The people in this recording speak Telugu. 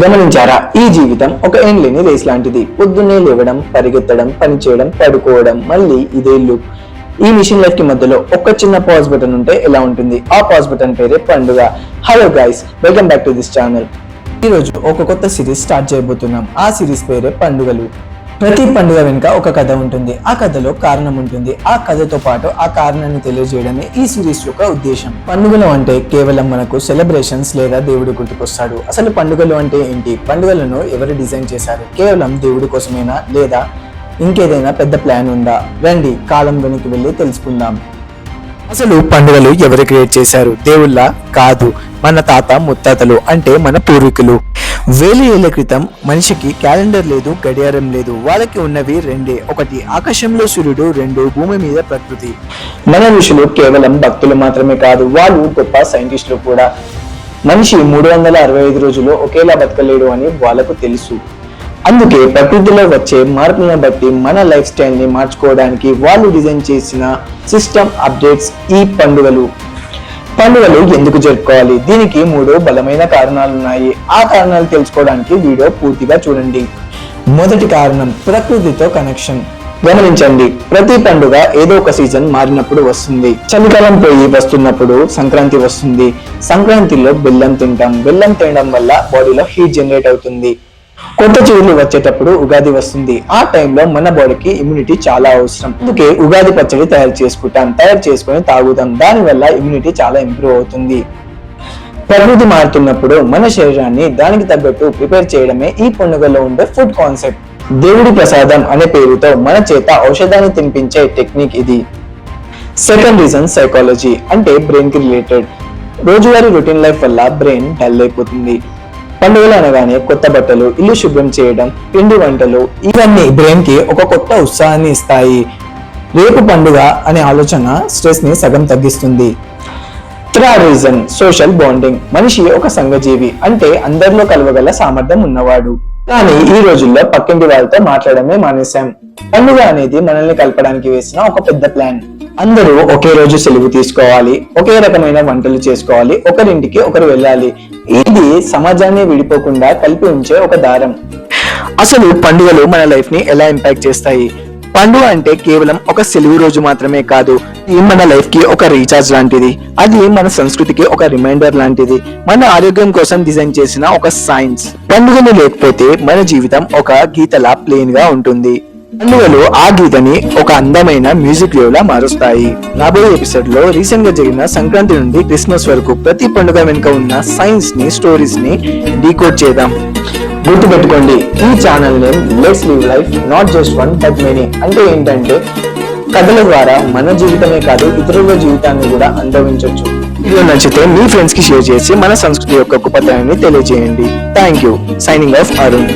గమనించారా? ఈ జీవితం ఒక ఎండ్లేని రేస్ లాంటిది. పొద్దున్నే లేవడం, పరిగెత్తడం, పని చేయడం, పడుకోవడం, మళ్ళీ ఇదే లూప్. ఈ మిషన్ లైఫ్ కి మధ్యలో ఒక చిన్న పాజ్ బటన్ ఉంటే ఎలా ఉంటుంది? ఆ పాజ్ బటన్ పేరే పండుగ. Hello guys, welcome back to this channel. ఈ రోజు ఒక కొత్త సిరీస్ స్టార్ట్ చేయబోతున్నాం. ఆ సిరీస్ పేరే పండుగలు. ప్రతి పండుగ వెనుక ఒక కథ ఉంటుంది. ఆ కథలో కారణం ఉంటుంది. ఆ కథతో పాటు ఆ కారణాన్ని తెలియజేయడమే ఈ సిరీస్ యొక్క ఉద్దేశం. పండుగలు అంటే కేవలం మనకు సెలబ్రేషన్స్ లేదా దేవుడి గుర్తుకొస్తాడు. అసలు పండుగలు అంటే ఏంటి? పండుగలను ఎవరు డిజైన్ చేశారు? కేవలం దేవుడి కోసమేనా లేదా ఇంకేదైనా పెద్ద ప్లాన్ ఉందా? రండి కాలం వెనక్కి వెళ్ళి తెలుసుకుందాం. అసలు పండుగలు ఎవరు క్రియేట్ చేశారు? దేవుళ్ళ? కాదు, మన తాత ముత్తాతలు, అంటే మన పూర్వీకులు. వేల ఏళ్ల క్రితం మనిషికి క్యాలెండర్ లేదు, గడియారం లేదు. వాళ్ళకి ఉన్నవి రెండే: ఒకటి ఆకాశంలో సూర్యుడు, రెండు భూమి మీద ప్రకృతి. మన ఋషులు కేవలం భక్తులు మాత్రమే కాదు, వాళ్ళు గొప్ప సైంటిస్టులు కూడా. మనిషి 365 రోజులు ఒకేలా బతకలేడు అని వాళ్ళకు తెలుసు. అందుకే ప్రకృతిలో వచ్చే మార్పులను బట్టి మన లైఫ్ స్టైల్ ని మార్చుకోవడానికి వాళ్ళు డిజైన్ చేసిన సిస్టమ్ అప్డేట్స్ ఈ పండుగలు. పండుగలు ఎందుకు జరుపుకోవాలి? దీనికి 3 బలమైన కారణాలున్నాయి. ఆ కారణాలు తెలుసుకోవడానికి వీడియో పూర్తిగా చూడండి. మొదటి కారణం, ప్రకృతితో కనెక్షన్. గమనించండి, ప్రతి పండుగ ఏదో ఒక సీజన్ మారినప్పుడు వస్తుంది. చలికాలం పోయి వస్తున్నప్పుడు సంక్రాంతి వస్తుంది. సంక్రాంతిలో బెల్లం తింటాం. బెల్లం తినడం వల్ల బాడీలో హీట్ జనరేట్ అవుతుంది. కొత్త చిగుళ్ళు వచ్చేటప్పుడు ఉగాది వస్తుంది. ఆ టైంలో మన బాడీకి ఇమ్యూనిటీ చాలా అవసరం. అందుకే ఉగాది పచ్చడి తయారు చేసుకొని తాగుతాం. దానివల్ల ఇమ్యూనిటీ చాలా ఇంప్రూవ్ అవుతుంది. ప్రకృతి మారుతున్నప్పుడు మన శరీరాన్ని దానికి తగ్గట్టు ప్రిపేర్ చేయడమే ఈ పండుగలో ఉండే ఫుడ్ కాన్సెప్ట్. దేవుడి ప్రసాదం అనే పేరుతో మన చేత ఔషధాన్ని తినిపించే టెక్నిక్ ఇది. సెకండ్ రీజన్, సైకాలజీ, అంటే బ్రెయిన్ కి రిలేటెడ్. రోజువారీ రొటీన్ లైఫ్ వల్ల బ్రెయిన్ డల్ అయిపోతుంది. పండుగలు అనగానే కొత్త బట్టలు, ఇల్లు శుభ్రం చేయడం, పిండి వంటలు, ఇవన్నీ బ్రెయిన్ కి ఒక కొత్త ఉత్సాహాన్ని ఇస్తాయి. రేపు పండుగ అనే ఆలోచన స్ట్రెస్ ని సగం తగ్గిస్తుంది. Third reason, social bonding. మనిషి ఒక సంఘజీవి, అంటే అందరిలో కలవగల సామర్థ్యం ఉన్నవాడు. కానీ ఈ రోజుల్లో పక్కింటి వాళ్ళతో మాట్లాడమే మానేశాం. పండుగ అనేది మనల్ని కలపడానికి వేసిన ఒక పెద్ద ప్లాన్. అందరూ ఒకే రోజు సెలవు తీసుకోవాలి, ఒకే రకమైన వంటలు చేసుకోవాలి, ఒకరింటికి ఒకరు వెళ్ళాలి. ఇది సమాజాన్ని విడిపోకుండా కలిపి ఉంచే ఒక దారం. అసలు పండుగలు మన లైఫ్ ని ఎలా ఇంపాక్ట్ చేస్తాయి? పండుగ అంటే కేవలం ఒక సెలవు రోజు మాత్రమే కాదు, ఇది మన లైఫ్ కి ఒక రీఛార్జ్ లాంటిది. అది మన సంస్కృతికి ఒక రిమైండర్ లాంటిది. మన ఆరోగ్యం కోసం డిజైన్ చేసిన ఒక సైన్స్. పండుగలు లేకపోతే మన జీవితం ఒక గీతలా ప్లెయిన్ గా ఉంటుంది. పండుగలు ఆ గీతని ఒక అందమైన మ్యూజిక్ వేవ్ లా మారుస్తాయి. రాబోయే ఎపిసోడ్ లో రీసెంట్ గా జరిగిన సంక్రాంతి నుండి క్రిస్మస్ వరకు ప్రతి పండుగ వెనుక ఉన్న సైన్స్ ని, స్టోరీస్ ని డీకోడ్ చేద్దాం. గుర్తు పెట్టుకోండి, ఈ channel name let's live life not just one but many. అంటే ఏంటంటే కథల ద్వారా మన జీవితమే కాదు, ఇతరుల జీవితాన్ని కూడా అనుభవించవచ్చు. వీడియో నచ్చితే మీ ఫ్రెండ్స్ కి షేర్ చేసి మన సంస్కృతి యొక్క గొప్పతనాన్ని తెలియజేయండి. Thank you. Signing off Arun.